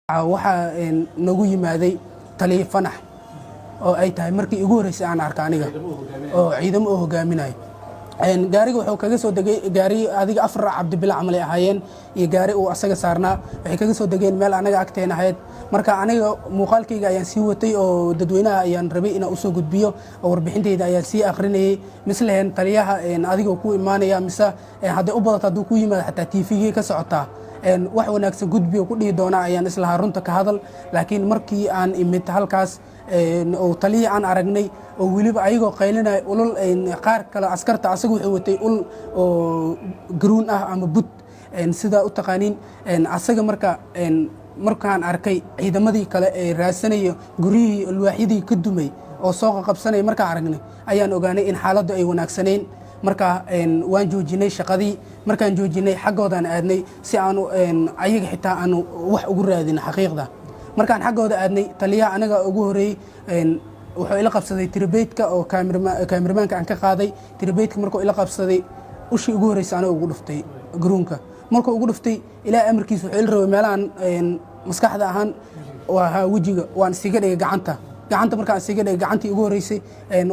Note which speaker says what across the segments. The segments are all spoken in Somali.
Speaker 1: waxaa nagu yimaaday taliye fanax oo ay tahay markii ugu horeysay aan arka aniga oo ciidamo oo hogaaminayo gaariga wuxuu kaga soo degay gaari adiga afar cabdibila camal ay ahaayeen iyo gaari uu asaga saarnaa waxay kaga soo degeen meel anaga agteen ahayd marka aniga muuqaalkayga ayaan sii watay oo dadweynaha ayaan rabay inaan u soo gudbiyo oo warbixintayda ayaan sii akhrinayay mislehen taliyaha adiga ku imaanaya mise hadday u badato hadduu ku yimaado xataa TV ka socotaa wax wanaagsan gudbiyo ku dhihi doona ayaan islahaa runta ka hadal laakiin markii aan imid halkaas oo taliya aan aragnay oo weliba ayagoo qaylinaya ulul qaar kale askarta asagu wuxuu watay ul oo garuun ah ama bud sida u taqaaniin asaga markaan arkay ciidamadii kale ee raasanayo guryihii alwaaxyadii ka dumay oo soo qabsanaya markaan aragnay ayaan ogaanay in xaaladdu ay wanaagsanayn marka waan joojinay shaqadii markaan joojinay xaggoodan aadnay si aanu ayaga xitaa aanu wax ugu raadin xaqiiqda markaan xaggooda aadnay taliyaha anaga ugu horeeyey wuxuu ila qabsaday tirabeydka oo kaamiramanka aan ka qaaday tirabeydka markuu ila qabsaday ushii ugu horreysay aniga ugu dhuftay garuunka markuu ugu dhuftay ilaa amarkiis wuxuu ila rabay meelahan maskaxda ahaan waa wejiga waan isiga dhigay gacanta markaan isiga dhigay gacantii ugu horreysay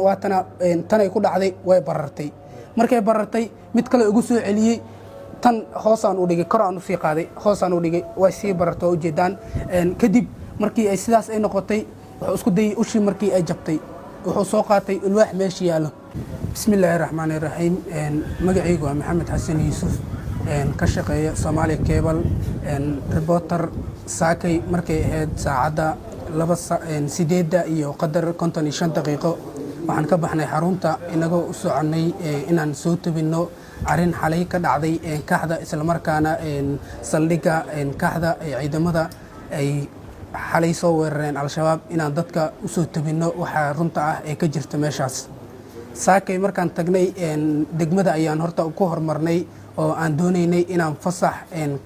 Speaker 1: waatana tanay ku dhacday way barartay markay barartay mid kale ugu soo celiyey tan hoosaan u dhigay kor aan u sii qaaday hoosaan u dhigay way sii barartay oo ujeedaan kadib markii ay sidaas ay noqotay wuxuu isku dayay ushii markii ay jabtay wuxuu soo qaatay alwaax meesha yaallo bismillaahi raxmaani raxiim magacaygu waa maxamed xasan yuusuf ka shaqeeya Soomaali Cable reporter saakay markay ahayd saacadda 8 iyo qadar 55 daqiiqo waxaan ka baxnay xarunta inagoo u soconay inaan soo tabino arin xalay ka dhacday kaaxda isla markaana saldhigga kaaxda ciidamada ay xalay soo weerareen al-shabaab inaan dadka u soo tabino waxa runta ah ee ka jirta meeshaas saakay markaan tagnay degmada ayaan horta ku hormarnay oo aan doonaynay inaan fasax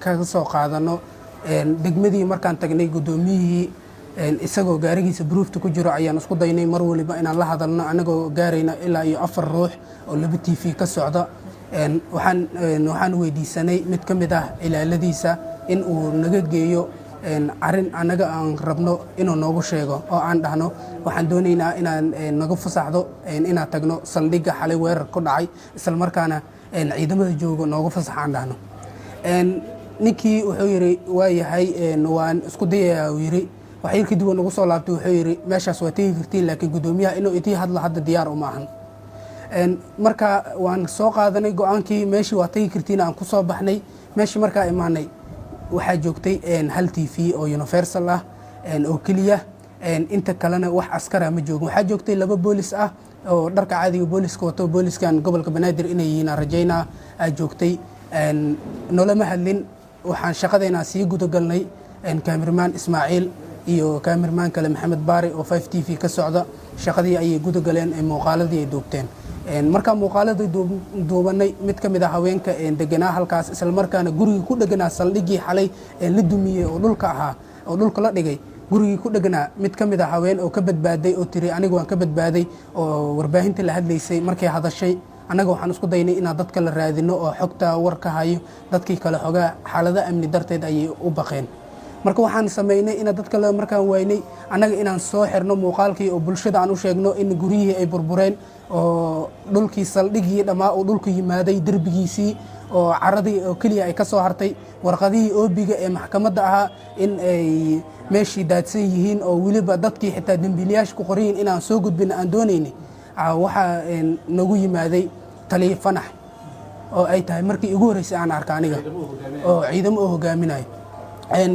Speaker 1: kaga soo qaadano degmadii markaan tagnay gudoomiyihii isagoo gaarigiisa buruufta ku jiro ayaan isku daynay mar waliba inaan la hadalno anagoo gaarayna ilaa iyo 4 ruux oo 2 TV ka socda waxaan weydiisanay mid ka mid ah ilaaladiisa in uu naga geeyo arin anaga aan rabno inuu noogu sheego oo aan dhahno waxaan doonaynaa inaan naga fasaxdo inaan tagno saldhigga xalay weerar ku dhacay isla markaana ciidamada jooga noogu fasaxaan dhahno ninkii wuxuu yiri waa yahay waan isku dayayaa uu yiri waxay kadib nagu soo laabtay wuxuu yiri meeshaas waa tagi kartiin laakiin gudoomiyaha inuu intii hadla hadda diyaar uma ahan marka waan soo qaadanay go'aankii meeshii waa tagi kartiin aan ku soo baxnay meeshii markaa imaanay waxaa joogtay hal TV oo universal ah oo kaliya inta kalena wax askara ma joogo waxaa joogtay 2 boolis ah oo dharka caadiga booliska wato booliskan gobolka Banaadir inay yihiin rajaynaa ay joogtay noloma hadlin waxaan shaqadeena sii gudagalnay cameraman Ismaaciil iyo cameraman kale Maxamed Baari oo 5 TV ka socda shaqadii ay gudagaleen muuqaaladii ay duubteen marka muuqaaladii duubanay mid ka mid ah haweenka deganaa halkaas isla markaana guriga ku dhaganaa saldhigii xalay la dumiyay oo dhulka ahaa oo dhulka la dhigay gurigii ku dhaganaa mid ka mid ah haween oo ka badbaaday oo tiri anigu waan ka badbaaday oo warbaahinta la hadlaysay markay hadashay anaga waxaan isku daynay inaan dadka la raadino oo xogta war ka hayo dadkii kale xogaa xaalada amni darteed ayay u baqeen marka waxaan sameynay in dadka la markaan waynay anaga inaan soo xirno muuqaalkii oo bulshada aan u sheegno in guriyihii ay burbureen oo dhulkii saldhigii dhamaa oo dhulka yimaaday darbigiisii oo caradii oo kaliya ay ka soo hartay warqadihii oobiga ee maxkamadda ahaa in ay meeshii daadsan yihiin oo weliba dadkii xitaa dambiilayaasha ku qorayin inaan soo gudbin aan doonaynay waxaa nagu yimaaday taliye fanax oo ay tahay markii ugu horeysay aan arka aniga oo ciidamo oo hogaaminayo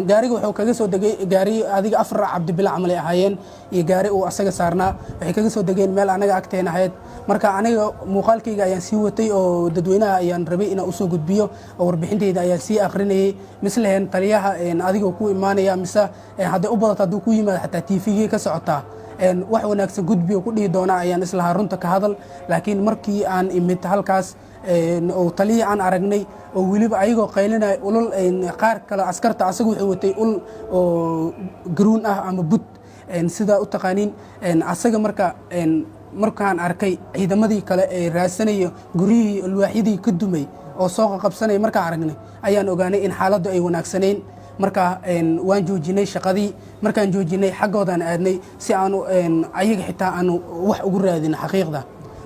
Speaker 1: gaariga wuxuu kaga soo degay gaari adiga afar cabdibila camal ay ahaayeen iyo gaari uu asaga saarnaa waxay kaga soo degeen meel anaga agteen ahayd marka aniga muuqaalkayga ayaan sii watay oo dadweynaha ayaan rabay inaan u soo gudbiyo oo warbixintayda ayaan sii akhrinayay mislehen taliyaha adiga ku imaanaya mise hadday u badato hadduu ku yimaado xataa TV ka socotaa wax wanaagsan gudbiyo ku dhihi doona ayaan islahaa runta ka hadal laakiin markii aan imid halkaas oo taliya aan aragnay oo weliba ayagoo qaylinaya ulul qaar kale askarta asagu wuxuu watay ul oo garuun ah ama bud sida u taqaaniin asaga markaan arkay ciidamadii kale ee raasanayo guryihii alwaaxyadii ka dumay oo soo qabsanay markaan aragnay ayaan ogaanay in xaaladdu ay wanaagsanayn marka waan joojinay shaqadii markaan joojinay xaggoodan aadnay si aanu ayaga xitaa aanu wax ugu raadin xaqiiqda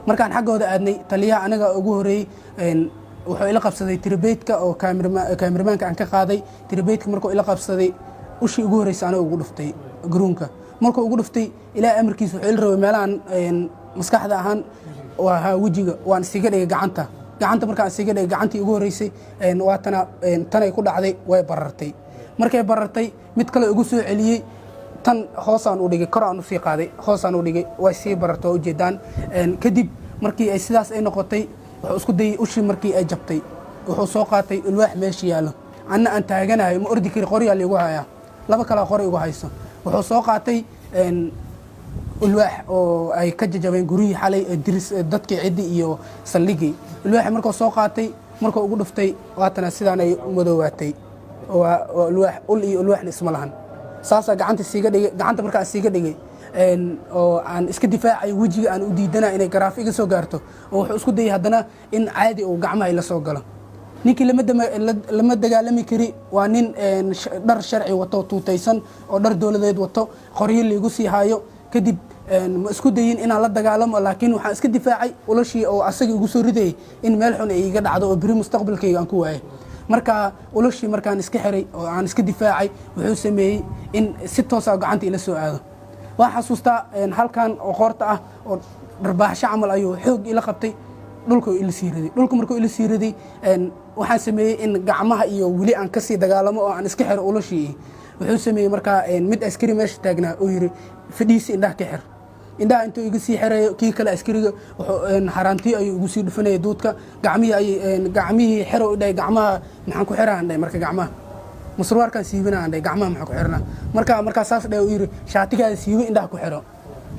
Speaker 1: markaan xaggooda aadnay taliyaha anaga ugu horeeyay wuxuu ila qabsaday tirabeedka oo kaamiramanka aan ka qaaday tirabeedka markuu ila qabsaday ushii ugu horeysay aniga ugu dhuftay garoonka markuu ugu dhuftay ilaa amarkiisa wuxuu ila rabay meelahan maskaxda ahaan waa wajiga waan isiga dhigay gacanta markaan isiga dhigay gacantii ugu horeysay waatana tanay ku dhacday way barartay markay barartay mid kale ugu soo celiyey tan hoosaan u dhigay kor aan u sii qaaday hoosaan u dhigay way sii barartay oo ujeedaan kadib markii ay sidaas ay noqotay wuxuu isku dayay ushii markii ay jabtay wuxuu soo qaatay alwaax meesha yaallo anna aan taaganahay ma ordi kari qoryaa liigu hayaa laba kala qori ugu hayso wuxuu soo qaatay alwaax oo ay ka jajabeen gurihii xalay diris dadkii ciddi iyo saldhigii alwaax markuu soo qaatay markuu ugu dhuftay waatana sidaan ay madoowaatay waa alwaax ul iyo alwaaxna isma lahan saasaa gacanta markaa siiga dhigay oo aan iska difaacay wejiga aan u diidana inay garaaf iga soo gaarto oo wuxuu isku dayay haddana in caadi uu gacmaha ila soo galo ninkii lama dagaalami kari waa nin dhar sharci wato tuutaysan oo dhar dowladeed wato qoryo liigu sii haayo kadib ma isku dayin inaan la dagaalamo laakiin waxaan iska difaacay ulashii oo asaga igu soo ridayay in meel xun ay iga dhacdo oo beri mustaqbalkayga aan ku waayay marka ulashii markaan iska xiray oo aan iska difaacay wuxuu sameeyey in si toosa gacanta ila soo aado waan xasuustaa halkan oo qoorta ah oo dharbaaxsho camal ayuu xoog ila qabtay dhulka ila sii riday dhulka markuu ila sii riday waxaan sameeyey in gacmaha iyo weli aan ka sii dagaalamo oo aan iska xiro ulashii wuxuu sameeyey markaa mid askari meesha taagnaa uu yidhi fadhiisi indhaha ka xir indhaha intuu iga sii xirayo kii kale askariga haraantii ayuu igu sii dhufanayay duudka gacmihii xerow dhahay gacmaha maxaan ku xiraan dhahay marka gacmaha masruarkaan siibina aan dhahay gacmaha maxaan ku xirnaa markaa saas dhahay uu yidhi shaatigaada siibo indhaha ku xiro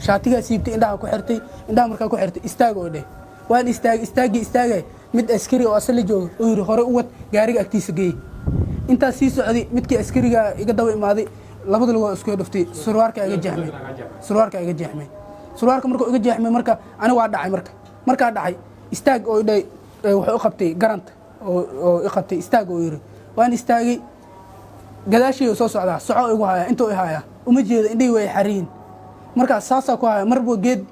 Speaker 1: shaatigaa siibtay indhaha ku xirtay indhaha markaa ku xirtay istaag oo dhahay waan istaagay mid askari oo asali jooga uu yidhi hore u wad gaariga agtiisa geey intaas sii socday midkii askariga iga daba imaaday labada lugood isku dhuftay surwaarka iga jeexmay surwaarka markuu iga jeexmay marka ani waa dhacay markaa dhacay istaag oo dhahay wuxuu u qabtay garanta oo i qabtay istaag oo yidhi waan istaagay gadaashii soo socdaa soco igu haya intuu i haya uma jeedo indhihii way xariin markaa saasaa ku haya marba geed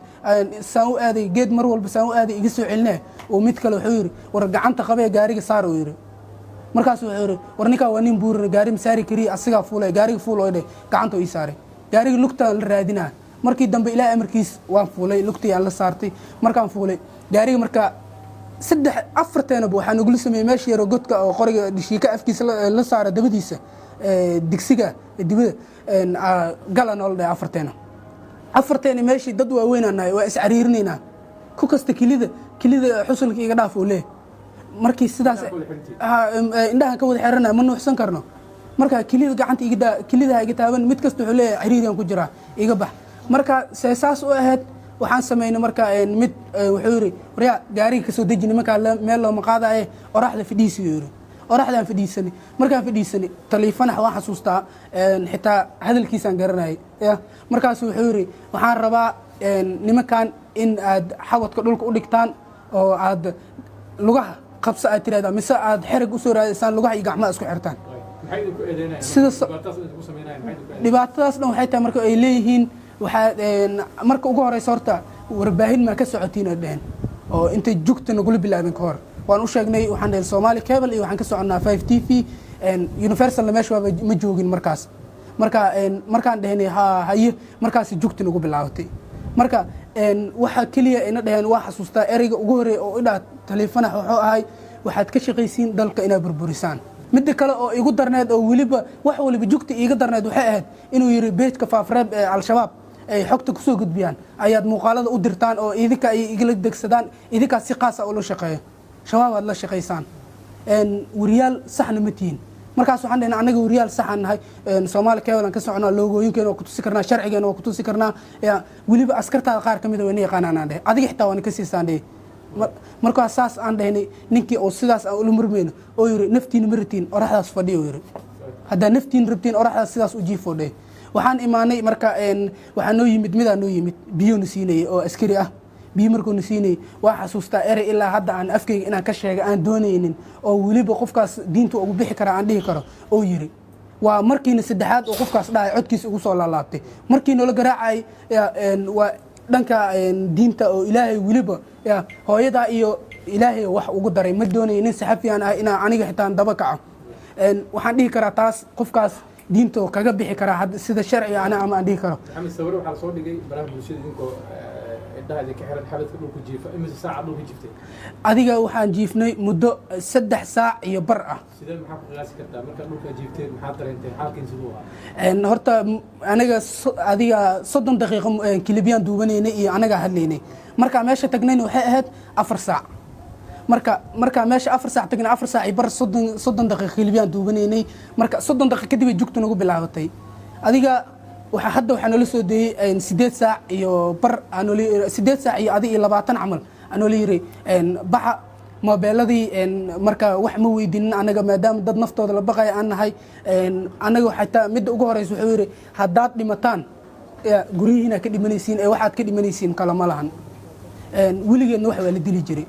Speaker 1: saan u aaday geed mar walba saan u aaday iga soo celinaa oo mid kale wuxuu yidhi war gacanta qabee gaariga saar uu yidhi markaas wuxuu yidhi war ninkaa waa nin buuran gaari masaari kariya asigaa fuulay gaariga fuul oo dhe gacanta ii saaray gaariga lugtaan la raadinaa markii dambe ilaa amarkiis waan fuulay lugtii aan la saartay markaan fuulay gaariga markaa 4 teenaba waxaan ugula sameeyey meesha yaro godka oo qoriga dhishiika afkiisa la saara dabadiisa digsiga dibada galan oo la dhahay 4 teena 4 teena meeshii dad waaweynaan nahay waa iscariirinaynaa ku kasta kilida xusulka iga dhaaf oo leeyahay markii sidaas indhaha ka wada xirana ma nuuxsan karno marka kilida gacanta kilidaha iga taaban mid kasta wuxuu leeyahay ciriiriyan ku jiraa iga bax marka saas u ahayd waxaan sameynay marka mid wuxuu yidhi waryaa gaariga kasoo deji nimankaa meel looma qaadaye oraxda fadhiisi uu yidhi oraxdaan fadhiisanay markaan fadhiisanay taliifanax waan xasuustaa xitaa hadalkiisaan garanayay markaasu wuxuu yidhi waxaan rabaa nimankan in aad xawadka dhulka u dhigtaan oo aad lugaha qabsa aad tiraahdaa mise aad xerag u soo raadaysaan lugaha iyo gacmaha isku xirtaan dhibaatadaas dhan waxay tahay marka ay leeyihiin marka ugu horeysa horta warbaahin maa ka socotiin ay dheheen oo intay jugta nagula bilaabin ka hor waan u sheegnay waxaan dhahay Somali Cable iyo waxaan ka soconnaa 5TV Universal meesha ma joogin markaas markaan dhahnay haye markaas jugta nagu bilaabatay marka waxa kaliya ina dhaheen waa xasuustaa ereyga ugu horeey oo idhaa taleefanaha wuxuu ahay waxaad ka shaqaysiin dalka inaad burburisaan mid kale oo igu darneed oo waliba wax waliba jugta iga darneed waxay ahayd inuu yiri beedka faafreeb ee al-shabaab ay xogta ku soo gudbiyaan ayaad muuqaalada u dirtaan oo idinka ay igala degsadaan idinka si qaas ah oo la shaqeeyo shabaab aad la shaqaysaan wariyaal saxna ma tihiin markaas waxaan dhahnay anaga wariyaal saxan nahay Somali Cable ka soconaa loogooyinkeena oo ku tusi karnaa sharcigeena oo ku tusi karnaa waliba askarta qaar kamid ah way yaqaanaan aan dhahay adiga xitaa waan ka siisaan dhahay markaas saas aan dhahnay ninkii oo sidaas aan ula murmeyno oo yiri naftiina maritiin oraxdaas fadhiyo yiri hadda naftiin rabtiin oraxdaas sidaas u jiifo dhahay waxaan imaanay marka waxaan noo yimid biyo na siinay oo askari ah biyo markuu na siinay waa xasuustaa erey ilaa hadda aan afkayga inaan ka sheego aan doonaynin oo waliba qofkaas diinta ugu bixi kara aan dhihi karo oo yiri waa markiina saddexaad oo qofkaas dhacay codkiisa ugu soo laalaabtay markii noola garaacay waa dhanka diinta oo ilaahay weliba hooyadaa iyo ilaahay wax ugu daray ma doonaya nin saxafiyan ah inaan aniga xitaa daba kaco waxaan dhihi karaa taas qofkaas diinta kaga bixi karaa sida sharciga ana ama aan dhihi karo
Speaker 2: maxamed sawir waxaa la soo dhigay baraha bulshada idinkoo indhaha ka xiran xabadka dhulku jiifa imise saaca dhulka jiiftay
Speaker 1: adiga waxaan jiifnay muddo 3 saac iyo bar ah
Speaker 2: sidee maxaa ku qiyaasi kartaa marka dhulka jiifteen maxaa dareentay xaalkiin siduu ahaa
Speaker 1: horta anaga adiga 30 daqiiqo kilibiyaan duubanaynay iyo anaga hadlaynay marka meesha tagnayna waxay ahayd 4 saac marka meesha 4 saac tagnay 4 saac bar 30 daqiiqo kilibiyaan duubanaynay marka 30 daqiiqo kadib ay jugtu nagu bilaabatay adiga waxa nala soo deeyay 8 saac iyo bar 8 saac iyo adiga 20 camal anoo la yiri baxa mobeeladii marka wax ma weydiinin anaga maadaama dad naftooda la baqay aan nahay anaga xataa mid ugu horeysa wuxuu yiri haddaad dhimataan gurihiina ka dhimanaysiin ee waxaad ka dhimanaysiin kala ma lahan weligeedna wax waa la dili jiray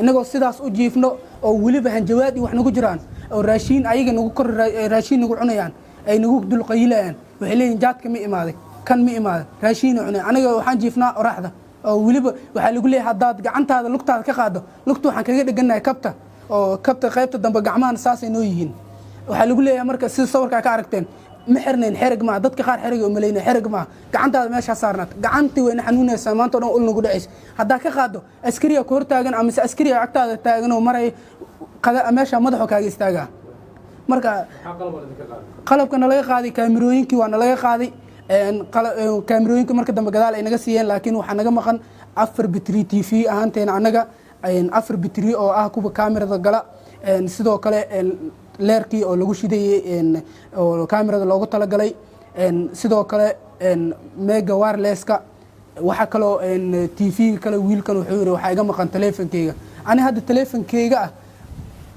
Speaker 1: inagoo sidaas u jiifno oo weliba hanjawaad iyo wax nagu jiraan oo raashiin ayaga nagu kor raashiin nagu cunayaan ay nagu dulqaylayaan waxay leeyihiin jaadka ma imaaday kan ma imaaday raashiin cunay aniga waxaan jiifnaa oraxda oo weliba waxaa lagu leeyahay haddaad gacantaada lugtaada ka qaado lugta waxaan kaga dheganahay kabta oo kabta qaybta dambe gacmahan saasay noo yihiin waxaa lagu leeyahay marka sida sawirkaa ka aragteen ma xirnayn xerig maa dadka qaar xerig oo maleynay xerig maa gacantaada meeshaa saarnaad gacantii wayna xanuunaysaa maanta oo dhan ul nagu dhacaysa haddaa ka qaado askariya ku hor taagan ama askariya agtaada taagan oo maray meesha madaxo kaaga istaagaa marka qalabka nalaga qaaday kaamirooyinkii waa nalaga qaaday kaamirooyinka marka dambe gadaal ay naga siiyeen laakiin waxaa naga maqan 4 bitri TV ahaanteena anaga 4 bitri oo ah kuwa kaamirada gala sidoo kale leerkii oo lagu shidayay oo kaamirada loogu talagalay sidoo kale mega wirelesska waxa kale TV kale wiilkan wuxuu yiri waxa iga maqan taleefankeyga ani hadda taleefankeyga ah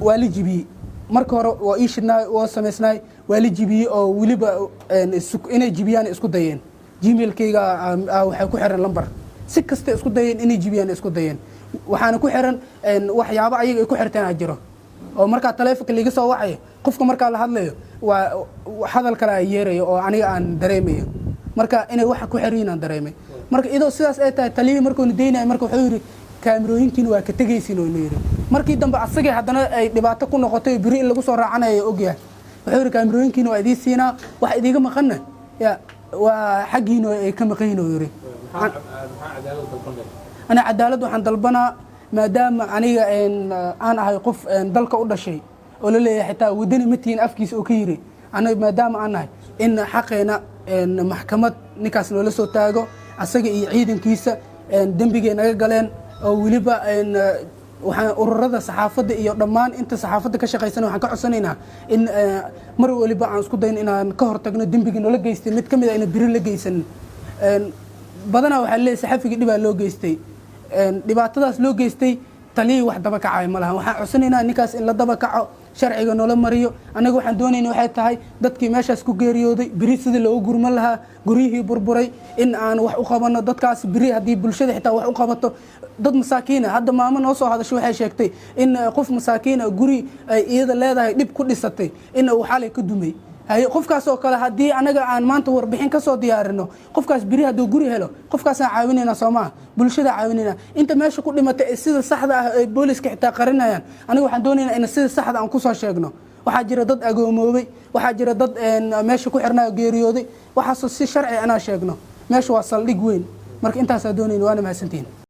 Speaker 1: waa la jibiyay marka hore waa ii shidnaa waa sameysnay waa la jibiyay oo weliba inay jibiyaan isku dayeen gmailkeyga waxay ku xiran lambar si kasta isku dayeen inay jibiyaan isku dayeen waxaana ku xiran waxyaabo ayaga ay ku xirteen jiro oo marka taleefanka liga soo wacay qofka marka la hadlayo waa hadal kale ay yeerayo oo aniga aan dareemayo marka inay wax ku xiriin aan dareemay marka idoo sidaas ay tahay taliye markuu deynay marka wuxuu yiri kaamirooyinkiina waa ka tagaysiin oo yiri markii dambe asagay haddana ay dhibaato ku noqotay biri in lagu soo raacanayo ogyahay wuxuu yiri kaamirooyinkiina waa idii siinaa wax idiga maqanna waa xaqiino ay ka maqayn oo yiri ana cadaalad waxaan dalbanaa maadaama aniga aan ahay qof dalka u dhashay oo la leeyahay xitaa wadani matiin afkiisa oo ka yiri anaga maadaama aan nahay in xaqeena maxkamad ninkaas noola soo taago asaga iyo ciidankiisa dembigay naga galeen oo weliba waxaan ururada saxaafadda iyo dhammaan inta saxaafadda ka shaqaysan waxaan ka codsanaynaa in mar waliba aan isku dayn inaan ka hortagno dembiga noola geystay mid ka mid ah ina biri la geysan badanaa waxaa leeyahay saxafiga dhibaa loo geystay dhibaatadaas loo geystay taliyay wax daba kacay ma lahan waxaan codsanaynaa ninkaas in la daba kaco sharciga noola mariyo anaga waxaan doonaynaa waxay tahay dadkii meeshaas ku geeriyooday biri sidii loogu gurman lahaa guryihii burburay in aan wax u qabano dadkaas biri haddii bulshada xitaa wax u qabato dad masaakiina hadda maamo noo soo hadashay waxay sheegtay in qof masaakiina guri ay iyada leedahay dhib ku dhisatay in uu xalay ka dumay qofkaas oo kale haddii anaga aan maanta warbixin ka soo diyaarino qofkaas biri hadduu guri helo qofkaasaan caawinayna soomaa bulshada caawinayna inta meesha ku dhimatay sida saxda ah ay booliska xitaa qarinayaan aniga waxaan doonaynaa in sida saxda aan ku soo sheegno waxaa jira dad agoomoobay waxaa jira dad meesha ku xirnaa geeriyooday waxaasoo si sharci anaa sheegno meesha waa saldhig weyn marka intaasaa doonayna waana mahadsantihiin